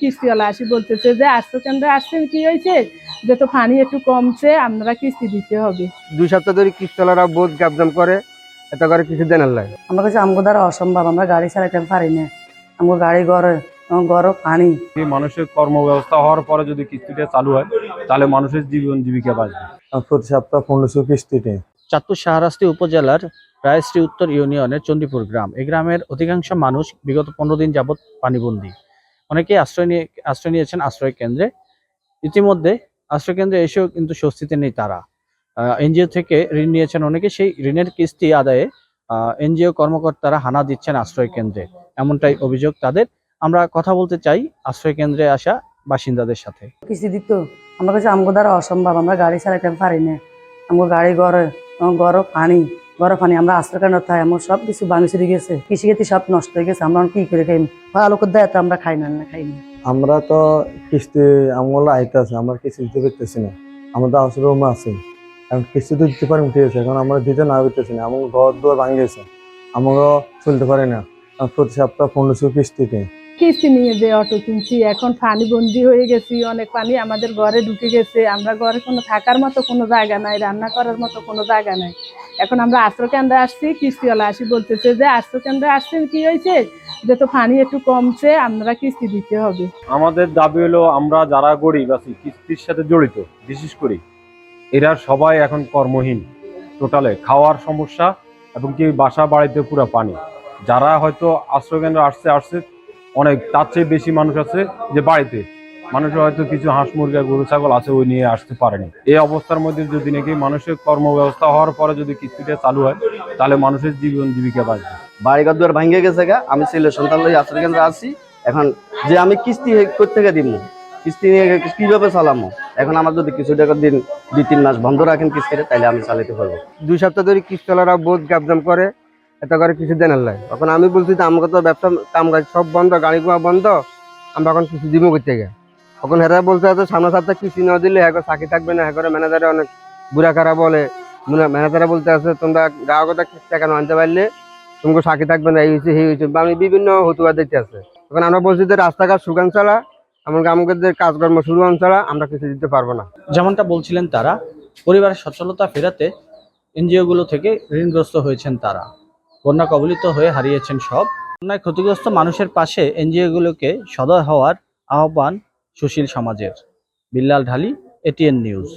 কিস্তিওয়ালা আসি বলতেছে যে আশ্রয় কেন্দ্রে আসছেন, কি হয়েছে যে তো পানি একটু কমছে, আপনারা কিস্তি দিতে হবে। 2 সপ্তাহ ধরে কিস্তিওয়ালারা বহুত গাবদাম করে, এত করে কিছু দেনার লাগে। আমরা কাছে আমগো দ্বারা অসম্ভব, আমরা গাড়ি চালাতে পারি না। আমগো গাড়ি ঘরে পানি। মানুষের কর্মব্যবস্থা হওয়ার পরে যদি কিস্তিটা চালু হয় তাহলে মানুষের জীবন জীবিকা বাঁচবে। প্রতি সপ্তাহ 1500 কিস্তিতে। চাঁদপুর শাহরাস্তি উপজেলার রায়শ্রী উত্তর ইউনিয়নের চণ্ডীপুর গ্রাম। এই গ্রামের অধিকাংশ মানুষ বিগত 15 দিন যাবৎ পানিবন্দী। অনেকেই আশ্রয় নিয়েছেন আশ্রয় কেন্দ্রে। ইতিমধ্যে আশ্রয় কেন্দ্রে এসেও কিন্তু স্বস্তিতে নেই তারা। এনজিও থেকে ঋণ নিয়েছেন অনেকে, সেই ঋণের কিস্তি আদায়ে এনজিও কর্মকর্তারা হানা দিচ্ছেন আশ্রয় কেন্দ্রে, এমনটাই অভিযোগ তাদের। আমরা কথা বলতে চাই আশ্রয় কেন্দ্রে আসা বাসিন্দাদের সাথে। কিস্তি দিত আমরা কাছে আমগো দ্বারা অসম্ভব, আমরা গাড়ি চালাতে পারি না। আমগো গাড়ি ঘরে পানি আমরা আশ্রয় কেন্দ্র থাই, আমার সব কিছু ভাঙি চুরি গেছে, কৃষি খেতি সব নষ্ট হয়ে গেছে। আমরা কি করে খাই? আলোকের দেয় আমরা খাই না। আমরা তো কিস্তি আমগুলো আইতেছে, আমরা কিস্তি দিতে পারতেছি না। আমাদের আশ্রম আছে, এখন কিস্তি তো দিতে পারি, ঠিক আছে, এখন আমরা দিতে না পারতেছি না। আমার ঘর দুয়ার ভাঙি গেছে, আমরাও চলতে পারি না। প্রতি সপ্তাহ 1500 কিস্তিতে। কিস্তি নিয়ে যে অটো কিনছি, এখন পানি বন্দি হয়ে গেছি, অনেক পানি আমাদের ঘরে ঢুকে গেছে। আমরা ঘরে কোনো থাকার মতো কোনো জায়গা নাই, রান্না করার মতো কোনো জায়গা নাই। এখন আমরা আশ্রয় কেন্দ্রে আসছি, কিস্তিওয়ালা আসি বলতেছে যে আশ্রয় কেন্দ্রে আসছেন, কি হয়েছে যে তো পানি একটু কমছে, আপনারা কিস্তি দিতে হবে। আমাদের দাবি হলো, আমরা যারা গরিব আছি, কিস্তির সাথে জড়িত, বিশেষ করে এরা সবাই এখন কর্মহীন, টোটালে খাওয়ার সমস্যা এবং কি বাসা বাড়িতে পুরো পানি। যারা হয়তো আশ্রয় কেন্দ্র আসছে অনেক, তার চেয়ে বেশি মানুষ আছে যে বাড়িতে মানুষের হয়তো কিছু হাঁস মুরগি গরু ছাগল আছে, ওই নিয়ে আসতে পারেনি। এই অবস্থার মধ্যে যদি নাকি মানুষের কর্মব্যবস্থা হওয়ার পরে যদি কিস্তিটা চালু হয় তাহলে মানুষের জীবন জীবিকা বাঁচবে। বাড়িঘর দুয়ার ভাঙিয়ে গেছে গা, আমি ছেলে সন্তান লই আশ্রয় কেন্দ্রে আছি। এখন যে আমি কিস্তি কই থেকে দিব, কিস্তি নিয়ে কিভাবে চালামো? এখন আমার যদি কিছু টাকা দিন 2-3 মাস বন্ধ রাখেন কিস্তিটা, তাহলে আমি চালাতে পারবো। 2 সপ্তাহ ধরে কিস্তিওয়ালারা বহুত গাবদাম করে, এত করে কিছু দেনার লাগে। এখন আমি বলছি যে আমাকে তো ব্যবসা কামকাজ সব বন্ধ, গাড়ি ঘোড়া বন্ধ, আমরা এখন কিস্তি দিব করতে গিয়ে। এখন হেরা বলতে আছে সামনে সপ্তাহ কিস্তি না দিলে হ্যাঁ চাকরি থাকবে না। হ্যাঁ ম্যানেজারে অনেক বুড়া খারাপ বলে, ম্যানেজারে বলতে আছে তোমরা গ্রাহকতা কিস্তি টাকা আনতে পারলে তোমাকে চাকরি থাকবে না, এই হয়েছে সেই হয়েছে, আমি বিভিন্ন হতুয়া দিতে আছে। এখন আমরা বলছি যে রাস্তাঘাট সুগান চালা, এমনকি আমাদের কাজকর্ম শুরু ছাড়া আমরা কিছু দিতে পারবো না। যেমনটা বলছিলেন তারা, পরিবারের সচ্ছলতা ফেরাতে এনজিওগুলো থেকে ঋণগ্রস্ত হয়েছেন তারা। বন্যা কবলিত হয়ে হারিয়েছেন সব। বন্যায় ক্ষতিগ্রস্ত মানুষের পাশে এনজিওগুলোকে সদয় হওয়ার আহ্বান সুশীল সমাজের। বিল্লাল ঢালি, এটিএন নিউজ।